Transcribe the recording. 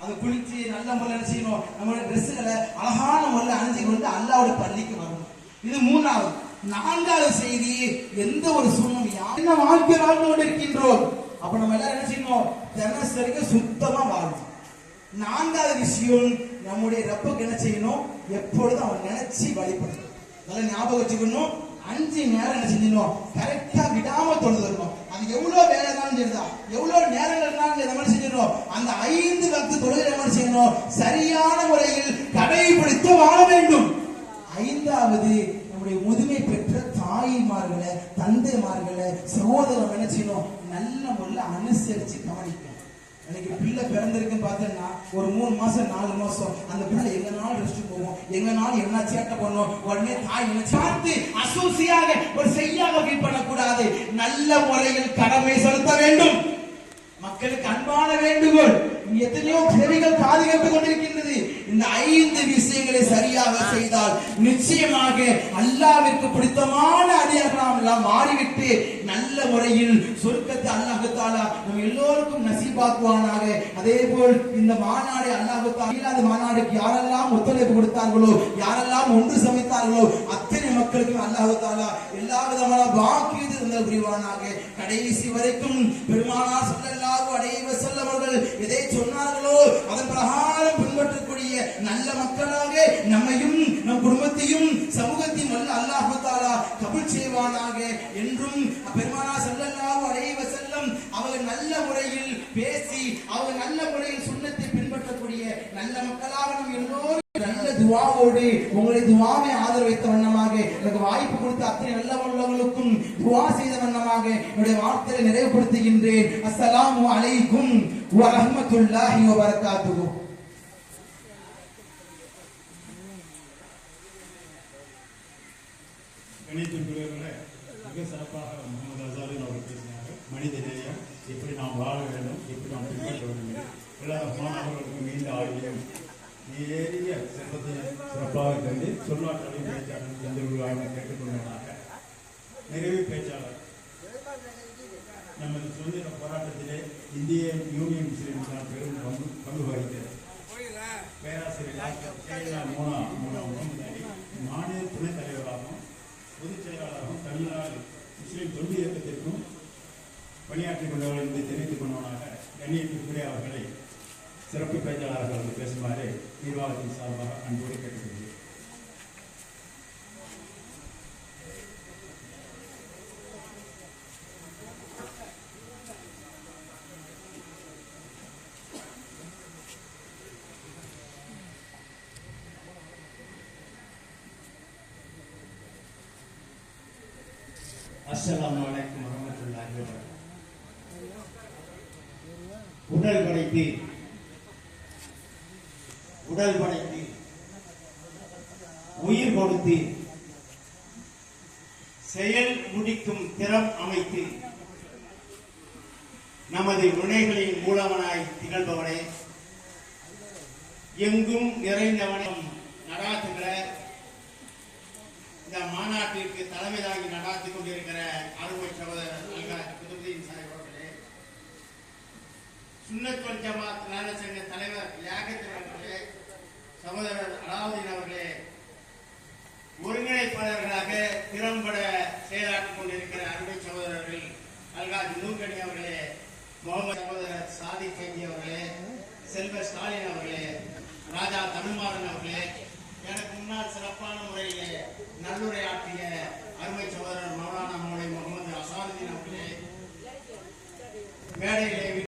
அதை குளிச்சு நல்ல முறையில் என்ன செய்யணும், நம்மளுடைய ட்ரெஸ்ஸுகளை அழகான முறையில் அணிஞ்சு கொண்டு அல்லாஹ்வுடைய பள்ளிக்கு வரணும். இது மூணாவது. நான்காவது செய்தி, எந்த ஒரு சூழ்நிலையும் என்ன வாழ்க்கை வாழ்ந்து கொண்டு இருக்கின்றோம், அப்ப நம்ம எல்லாரும் என்ன செய்யணும், தினசரிக்கு சுத்தமா வாழணும். நான்காவது விஷயம், நம்முடைய ரப்புக்கு என்ன செய்யணும், எப்பொழுதும் அவன் நினைச்சு வழிபடணும். நல்லா ஞாபகம் வச்சுக்கணும். 5 நேரம் என்ன செஞ்சணும், கரெக்டா விடாம தொழுது வரணும். அது எவ்வளவு வேலை இருந்தாலும் சரிதான், எவ்வளவு நேரங்கள் இருந்தாலும் இந்த மாதிரி செஞ்சிடணும். அந்த 5 வக்து தொழுகை என்ன செய்யணும், சரியான முறையில் கடைபிடித்து வாழ வேண்டும். 5வது, நம்முடைய முதுமை பெற்ற தாய்மார்களை, தந்தைமார்களை, சகோதரர் என்ன செய்யணும், நல்ல முறையில் அனுசரிச்சு கவனிக்கணும். எனக்கு பிள்ளை பிறந்திருக்குன்னு பார்த்தேன்னா ஒரு 3 மாசம் 4 மாசம் அந்த பிள்ளை எங்கனாலும் ரெஸ்ட் போவோம், எங்கனாலும் என்ன சேட்டை பண்ணும், உடனே தாய் என்ன பார்த்து அசூசியாக ஒரு செய்யாக ஃபீல் பண்ணக்கூடாது. நல்ல முறையில் கடமை செலுத்த வேண்டும். மக்களுக்கு அன்பான வேண்டுகோள். எத்தனையோ பிறவிகள் பாதுகாத்துக் கொண்டிருக்கின்றது. இந்த 5 விஷயங்களை சரியாக செய்தால் நிச்சயமாக அல்லாஹ்விற்கு பிடித்தமான அடியார்களாம் எல்லாம் மாறிவிட்டு நல்ல முறையில் சொர்க்கத்தை அல்லாஹ் தஆலா நம்ம எல்லோருக்கும் நசீபாக்குவானாக. அதே போல் இந்த மாநாடு அல்லாஹ் தஆலா மாநாடுக்கு யாரெல்லாம் ஒத்துழைப்பு கொடுத்தார்களோ, யாரெல்லாம் ஒன்று சமைத்தார்களோ அத்தனை மக்களுக்கும் அல்லாஹ் தஆலா எல்லா விதமான பாக்கியத்தை தந்தல் புரிவானாக. கடைசி வரைக்கும் பெருமானார் ஸல்லல்லாஹு அலைஹி வஸல்லம் அவர்கள் எதை சொன்னார்களோ அதன் பிரகாரம் பின்பற்றக்கூடிய நல்ல மக்களாக நம்மையும் நம் குடும்பத்தையும் சமூகத்தையும் அல்லாஹ் தஆலா கபூல் செய்வானாக. என்றும் பெருமானார் ஸல்லல்லாஹு அலைஹி வஸல்லம் அவர்கள் நல்ல முறையில் பேசி அவர்கள் நல்ல முறையில் சுன்னத்தை பின்பற்றக்கூடிய நல்ல மக்களாக நம் எல்லோரும் நல்ல துஆவோடு உங்களை துஆவை ஆதரவு வைத்த வண்ணமாக எனக்கு வாய்ப்பு கொடுத்த அத்தனை நல்ல உள்ளவர்களுக்கும் துஆ செய்த வண்ணமாக என்னுடைய வார்த்தையை நிறைவுபடுத்துகின்றேன். அஸ்ஸலாமு அலைக்கும் வ ரஹ்மத்துல்லாஹி வ பரகாத்துஹு. கணிதத்துறையிலே மிக சிறப்பாக முகமது அசாரின் அவர்கள் பேசினார்கள். மனிதநேயம் எப்படி நாம் வாழ வேண்டும், எப்படி நாம் பின்பற்ற வேண்டும், எல்லா மாணவர்களுக்கும் நீண்ட ஆயுளையும் ஏறிய சிறப்பத்தையும் சிறப்பாக தந்து சொல்லாற்றலையும் பேச்சாளர் எந்த கேட்டுக்கொண்டவனாக நிறைவு பேச்சாளர் நமது சுதந்திர போராட்டத்திலே இந்திய யூனியன் முஸ்லீம் பெரும் பங்கு வகித்தது. பேராசிரியர் டாக்டர் கேஎல்ஆ மோனா முகமது அலி மாநில துணைத் தலைவராகவும் பொதுச் செயலாளராகவும் தமிழ்நாடு முஸ்லீம் தொண்டு இயக்கத்திற்கும் பணியாற்றிக் கொண்டவர்கள் என்று தெரிவித்துக் கொண்டவனாக கண்ணியத்திற்குரிய அவர்களை சிறப்பு பேச்சாளர்கள் வந்து பேசுமாறு நிர்வாகத்தின் சார்பாக அன்போடு கேட்டுக்கொள்கிறேன். அஸ்ஸலாமு அலைக்கும் வரஹ்மத்துல்லாஹி வபரகாத்துஹு. உடல் படைத்து உயிர் கொடுத்து செயல் முடிக்கும் திறம் அமைத்து நமது வினைகளின் மூலவனாய் திகழ்பவனே, எங்கும் நிறைந்தவனை நடாத்துகிற இந்த மாநாட்டிற்கு தலைமை தாங்கி நடாத்திக் கொண்டிருக்கிற அருமை சகோதரர் அல்காஜ் குதுபுதீன் சாஹிப் அவர்களே, சுன்னத் வல் ஜமாத் நல சங்க தலைவர் லியாகத் அவர்களே, சகோதரர் அலாவுதீன் அவர்களே, ஒருங்கிணைப்பாளர்களாக திறம்பட செயலாற்றிக் கொண்டிருக்கிற அருமை சகோதரர்கள் அல்காஜ் நூர்கனி அவர்களே, முகமது சகோதரர் சாதி செஞ்சி அவர்களே, செல்வ ஸ்டாலின் அவர்களே, ராஜா தமிழ்மாறன் அவர்களே, எனக்கு முன்னால் சிறப்பான முறையிலே நல்லுரையாற்றிய அருமை சகோதரர் மௌலானா மௌலை முகமது அசாருதீன் அவர்களே, மேடையிலே